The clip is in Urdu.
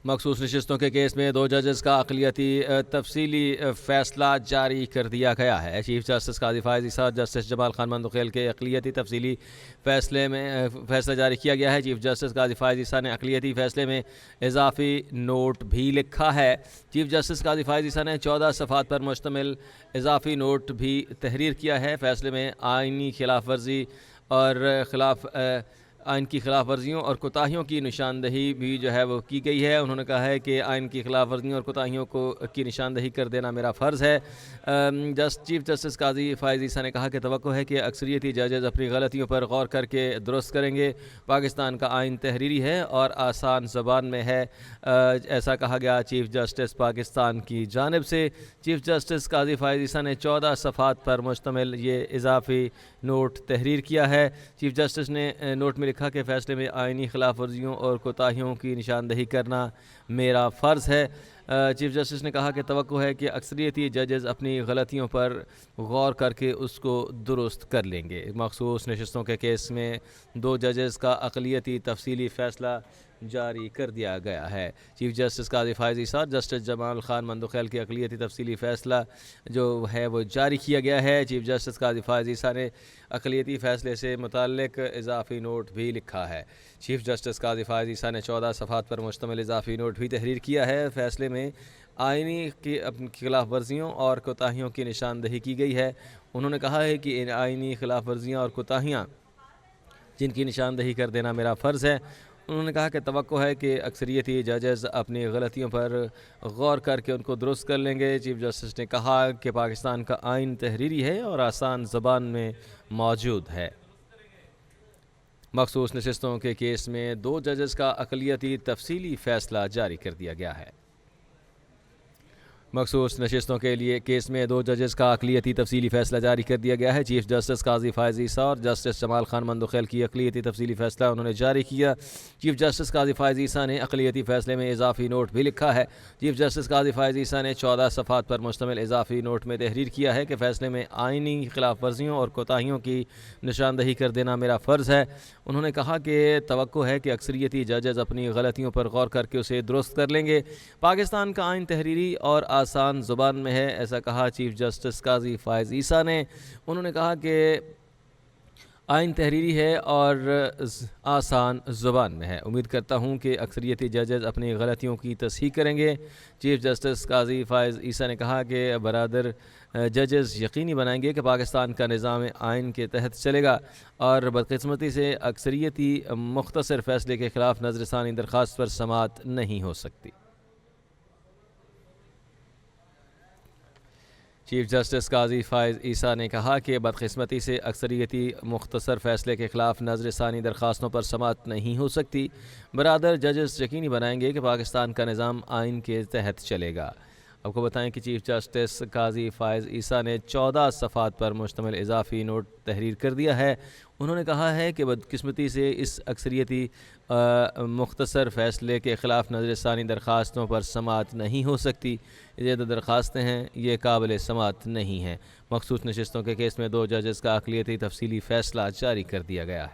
مخصوص نشستوں کے کیس میں 2 ججز کا اقلیتی تفصیلی فیصلہ جاری کر دیا گیا ہے۔ چیف جسٹس قاضی فائز عیسیٰ اور جسٹس جمال خان مندوخیل کے اقلیتی تفصیلی فیصلہ جاری کیا گیا ہے۔ چیف جسٹس قاضی فائز عیسیٰ نے اقلیتی فیصلے میں اضافی نوٹ بھی لکھا ہے۔ چیف جسٹس قاضی فائز عیسیٰ نے 14 صفحات پر مشتمل اضافی نوٹ بھی تحریر کیا ہے۔ فیصلے میں آئینی خلاف ورزی اور آئین کی خلاف ورزیوں اور کوتاہیوں کی نشاندہی بھی جو ہے وہ کی گئی ہے۔ انہوں نے کہا ہے کہ آئین کی خلاف ورزیوں اور کوتاہیوں کی نشاندہی کر دینا میرا فرض ہے۔ چیف جسٹس قاضی فائز عیسیٰ نے کہا کہ توقع ہے کہ اکثریتی ججز اپنی غلطیوں پر غور کر کے درست کریں گے۔ پاکستان کا آئین تحریری ہے اور آسان زبان میں ہے، ایسا کہا گیا چیف جسٹس پاکستان کی جانب سے۔ چیف جسٹس قاضی فائز عیسیٰ نے 14 صفحات پر مشتمل یہ اضافی نوٹ تحریر کیا ہے۔ چیف جسٹس نے نوٹ میں لکھا کہ فیصلے میں آئینی خلاف ورزیوں اور کوتاہیوں کی نشاندہی کرنا میرا فرض ہے۔ چیف جسٹس نے کہا کہ توقع ہے کہ اکثریتی ججز اپنی غلطیوں پر غور کر کے اس کو درست کر لیں گے۔ مخصوص نشستوں کے کیس میں 2 ججز کا اقلیتی تفصیلی فیصلہ جاری کر دیا گیا ہے۔ چیف جسٹس قاضی فائز عیسیٰ اور جسٹس جمال خان مندوخیل کے اقلیتی تفصیلی فیصلہ جو ہے وہ جاری کیا گیا ہے۔ چیف جسٹس قاضی فائز عیسیٰ نے اقلیتی فیصلے سے متعلق اضافی نوٹ بھی لکھا ہے۔ چیف جسٹس قاضی فائز عیسیٰ نے 14 صفحات پر مشتمل اضافی نوٹ بھی تحریر کیا ہے۔ فیصلے میں آئینی کی خلاف ورزیوں اور کوتاہیوں کی نشاندہی کی گئی ہے۔ انہوں نے کہا ہے کہ ان آئینی خلاف ورزیاں اور کوتاہیاں جن کی نشاندہی کر دینا میرا فرض ہے۔ انہوں نے کہا کہ توقع ہے کہ اکثریتی ججز اپنی غلطیوں پر غور کر کے ان کو درست کر لیں گے۔ چیف جسٹس نے کہا کہ پاکستان کا آئین تحریری ہے اور آسان زبان میں موجود ہے۔ مخصوص نشستوں کے کیس میں 2 ججز کا اقلیتی تفصیلی فیصلہ جاری کر دیا گیا ہے۔ مخصوص نشستوں کے کیس میں 2 ججز کا اقلیتی تفصیلی فیصلہ جاری کر دیا گیا ہے۔ چیف جسٹس قاضی فائز عیسیٰ اور جسٹس جمال خان مندوخیل کی اقلیتی تفصیلی فیصلہ انہوں نے جاری کیا۔ چیف جسٹس قاضی فائز عیسیٰ نے اقلیتی فیصلے میں اضافی نوٹ بھی لکھا ہے۔ چیف جسٹس قاضی فائز عیسیٰ نے 14 صفحات پر مشتمل اضافی نوٹ میں تحریر کیا ہے کہ فیصلے میں آئینی خلاف ورزیوں اور کوتاہیوں کی نشاندہی کر دینا میرا فرض ہے۔ انہوں نے کہا کہ توقع ہے کہ اکثریتی ججز اپنی غلطیوں پر غور کر کے اسے درست کر لیں گے۔ پاکستان کا آئین تحریری اور آسان زبان میں ہے، ایسا کہا چیف جسٹس قاضی فائز عیسیٰ نے۔ انہوں نے کہا کہ آئین تحریری ہے اور آسان زبان میں ہے۔ امید کرتا ہوں کہ اکثریتی ججز اپنی غلطیوں کی تصحیح کریں گے۔ چیف جسٹس قاضی فائز عیسیٰ نے کہا کہ برادر ججز یقینی بنائیں گے کہ پاکستان کا نظام آئین کے تحت چلے گا اور بدقسمتی سے اکثریتی مختصر فیصلے کے خلاف نظر ثانی درخواست پر سماعت نہیں ہو سکتی۔ چیف جسٹس قاضی فائز عیسیٰ نے کہا کہ بدقسمتی سے اکثریتی مختصر فیصلے کے خلاف نظر ثانی درخواستوں پر سماعت نہیں ہو سکتی۔ برادر ججز یقینی بنائیں گے کہ پاکستان کا نظام آئین کے تحت چلے گا۔ آپ کو بتائیں کہ چیف جسٹس قاضی فائز عیسیٰ نے 14 صفحات پر مشتمل اضافی نوٹ تحریر کر دیا ہے۔ انہوں نے کہا ہے کہ بدقسمتی سے اس اکثریتی مختصر فیصلے کے خلاف نظر ثانی درخواستوں پر سماعت نہیں ہو سکتی۔ یہ جو درخواستیں ہیں یہ قابل سماعت نہیں ہیں۔ مخصوص نشستوں کے کیس میں 2 ججز کا اقلیتی تفصیلی فیصلہ جاری کر دیا گیا ہے۔